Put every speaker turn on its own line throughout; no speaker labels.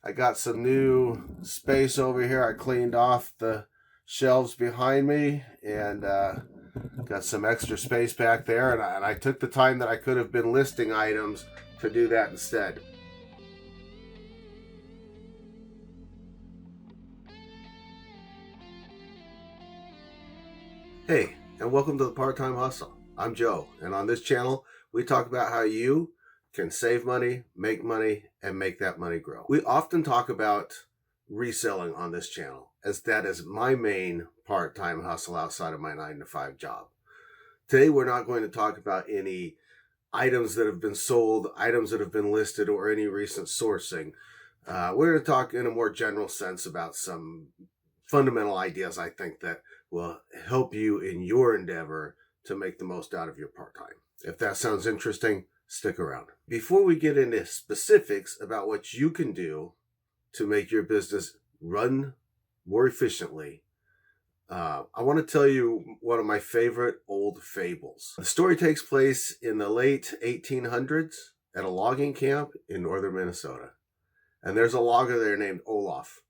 I got some new space over here. I cleaned off the shelves behind me and got some extra space back there. And I took the time that I could have been listing items to do that instead. Hey, and welcome to the Part-Time Hustle. I'm Joe, and on this channel, we talk about how you can save money, and make that money grow. We often talk about reselling on this channel, as that is my main part-time hustle outside of my 9-to-5 job. Today, we're not going to talk about any items that have been sold, items that have been listed, or any recent sourcing. We're going to talk in a more general sense about some fundamental ideas I think that will help you in your endeavor to make the most out of your part-time. If that sounds interesting, stick around. Before we get into specifics about what you can do to make your business run more efficiently, I want to tell you one of my favorite old fables. The story takes place in the late 1800s at a logging camp in northern Minnesota. And there's a logger there named Olaf.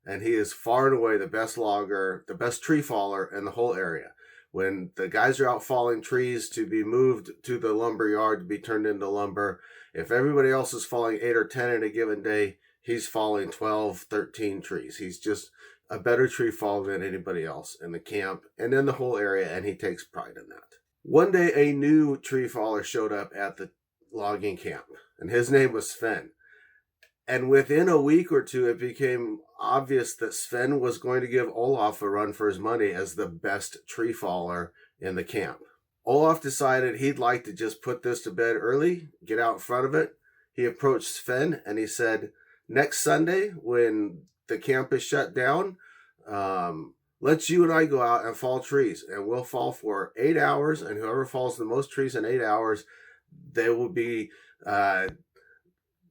And he is far and away the best logger, the best tree faller in the whole area. When the guys are out falling trees to be moved to the lumber yard to be turned into lumber, if everybody else is falling 8 or 10 in a given day, he's falling 12, 13 trees. He's just a better tree faller than anybody else in the camp and in the whole area, and he takes pride in that. One day, a new tree faller showed up at the logging camp, and his name was Sven. And within a week or two, it became obvious that Sven was going to give Olaf a run for his money as the best tree faller in the camp. Olaf decided he'd like to just put this to bed early, get out in front of it. He approached Sven and he said, next Sunday, when the camp is shut down, let's you and I go out and fall trees. And we'll fall for 8 hours. And whoever falls the most trees in 8 hours, they will be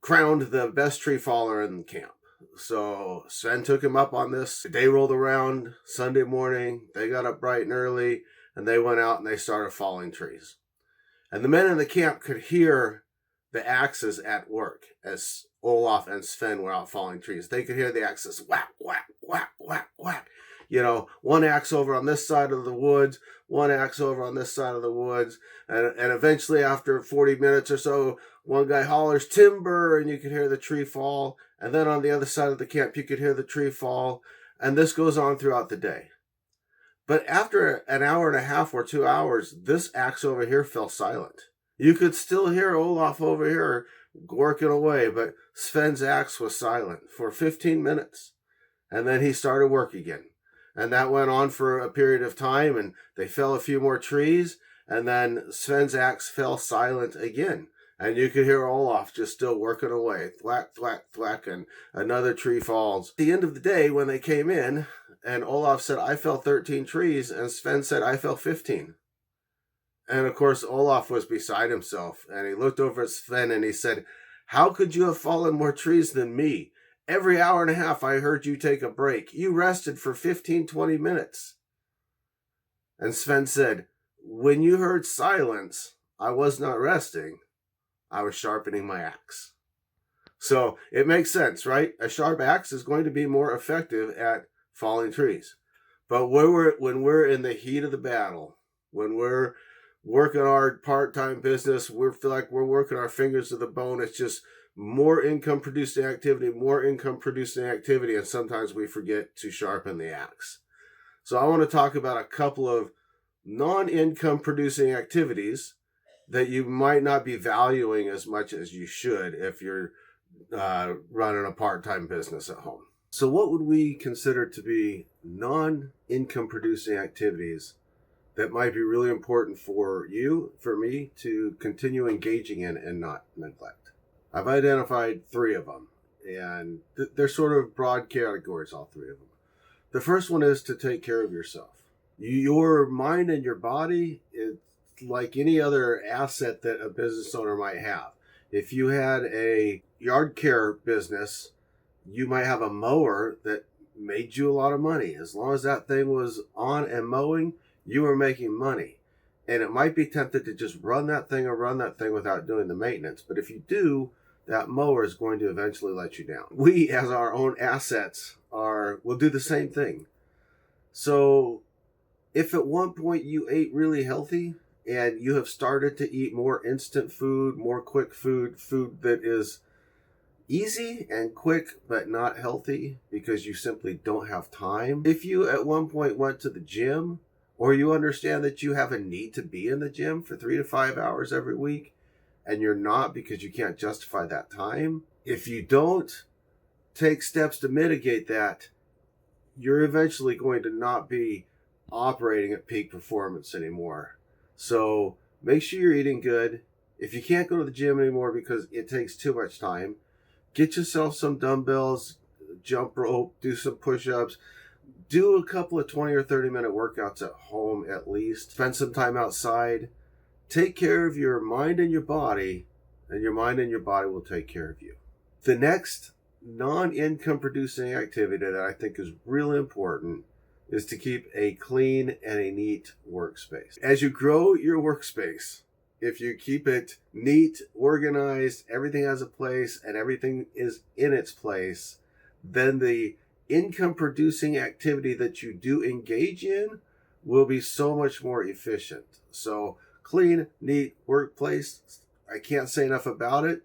crowned the best tree faller in the camp. So Sven took him up on this. The day rolled around, Sunday morning. They got up bright and early, and they went out and they started falling trees. And the men in the camp could hear the axes at work as Olaf and Sven were out falling trees. They could hear the axes whack, whack, whack, whack, whack. You know, one axe over on this side of the woods, one axe over on this side of the woods. And eventually, after 40 minutes or so, one guy hollers, timber, and you could hear the tree fall. And then on the other side of the camp, you could hear the tree fall. And this goes on throughout the day. But after an hour and a half or 2 hours, this axe over here fell silent. You could still hear Olaf over here working away, but Sven's axe was silent for 15 minutes. And then he started work again. And that went on for a period of time, and they fell a few more trees, and then Sven's axe fell silent again. And you could hear Olaf just still working away, thwack, thwack, thwack, and another tree falls. At the end of the day, when they came in, and Olaf said, I fell 13 trees, and Sven said, I fell 15. And of course, Olaf was beside himself, and he looked over at Sven, and he said, how could you have fallen more trees than me? Every hour and a half, I heard you take a break. You rested for 15, 20 minutes. And Sven said, when you heard silence, I was not resting. I was sharpening my axe. So it makes sense, right? A sharp axe is going to be more effective at falling trees. But when we're in the heat of the battle, when we're working our part-time business, we feel like we're working our fingers to the bone. It's just more income-producing activity, and sometimes we forget to sharpen the axe. So I want to talk about a couple of non-income producing activities that you might not be valuing as much as you should if you're running a part-time business at home. So what would we consider to be non-income producing activities that might be really important for you, for me, to continue engaging in and not neglect? I've identified 3 of them, and they're sort of broad categories, all 3 of them. The first one is to take care of yourself. Your mind and your body is like any other asset that a business owner might have. If you had a yard care business, you might have a mower that made you a lot of money. As long as that thing was on and mowing, you were making money. And it might be tempted to just run that thing without doing the maintenance. But if you do, that mower is going to eventually let you down. We, as our own assets, will do the same thing. So if at one point you ate really healthy and you have started to eat more instant food, more quick food, food that is easy and quick but not healthy because you simply don't have time. If you at one point went to the gym, or you understand that you have a need to be in the gym for 3 to 5 hours every week, and you're not because you can't justify that time, if you don't take steps to mitigate that, you're eventually going to not be operating at peak performance anymore. So make sure you're eating good. If you can't go to the gym anymore because it takes too much time, get yourself some dumbbells, jump rope, do some push-ups, do a couple of 20 or 30 minute workouts at home at least. Spend some time outside. Take care of your mind and your body, and your mind and your body will take care of you. The next non-income producing activity that I think is really important is to keep a clean and a neat workspace. As you grow your workspace, if you keep it neat, organized, everything has a place and everything is in its place, then the income producing activity that you do engage in will be so much more efficient. So clean, neat workplace, I can't say enough about it.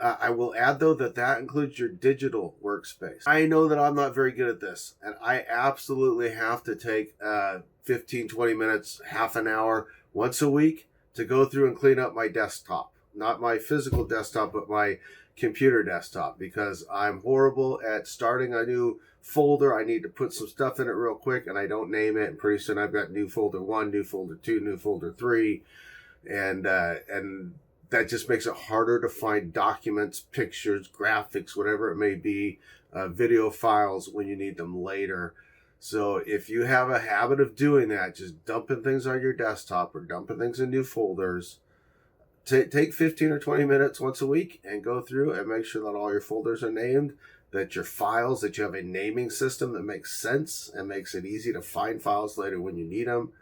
I will add, though, that includes your digital workspace. I know that I'm not very good at this, and I absolutely have to take 15, 20 minutes, half an hour, once a week to go through and clean up my desktop. Not my physical desktop, but my computer desktop, because I'm horrible at starting a new folder. I need to put some stuff in it real quick, and I don't name it, and pretty soon I've got new folder 1, new folder 2, new folder 3, and that just makes it harder to find documents, pictures, graphics, whatever it may be, video files when you need them later. So if you have a habit of doing that, just dumping things on your desktop or dumping things in new folders, take 15 or 20 minutes once a week and go through and make sure that all your folders are named, that your files, that you have a naming system that makes sense and makes it easy to find files later when you need them.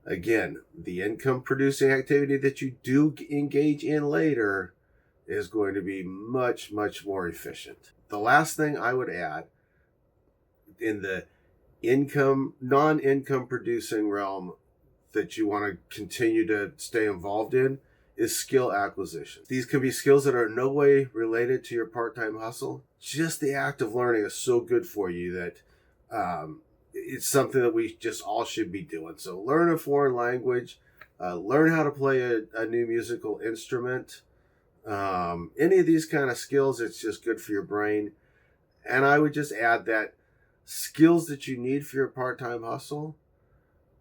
Again, the income producing activity that you do engage in later is going to be much, much more efficient. The last thing I would add in the non-income producing realm that you want to continue to stay involved in is skill acquisition. These can be skills that are in no way related to your part-time hustle. Just the act of learning is so good for you that it's something that we just all should be doing. So learn a foreign language, learn how to play a new musical instrument. Any of these kind of skills, it's just good for your brain. And I would just add that skills that you need for your part-time hustle,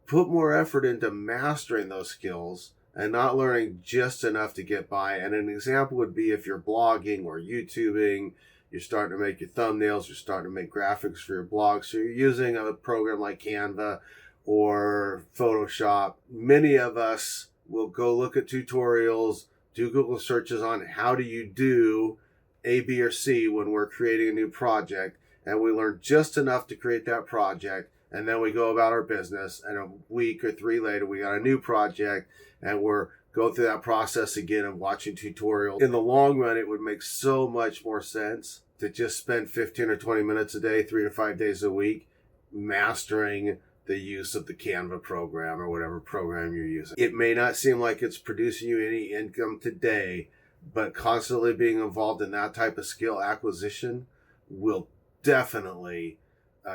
put more effort into mastering those skills and not learning just enough to get by. And an example would be if you're blogging or YouTubing, you're starting to make your thumbnails, you're starting to make graphics for your blog. So you're using a program like Canva or Photoshop. Many of us will go look at tutorials, do Google searches on how do you do A, B, or C when we're creating a new project. And we learn just enough to create that project. And then we go about our business. And a week or 3 later, we got a new project. And we're going through that process again and watching tutorials. In the long run, it would make so much more sense to just spend 15 or 20 minutes a day, 3 to 5 days a week, mastering the use of the Canva program or whatever program you're using. It may not seem like it's producing you any income today, but constantly being involved in that type of skill acquisition will definitely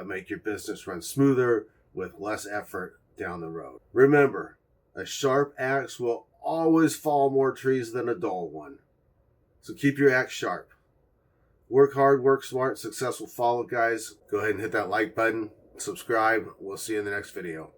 make your business run smoother with less effort down the road. Remember, a sharp axe will always fall more trees than a dull one. So keep your axe sharp. Work hard, work smart, success will follow, guys. Go ahead and hit that like button, subscribe. We'll see you in the next video.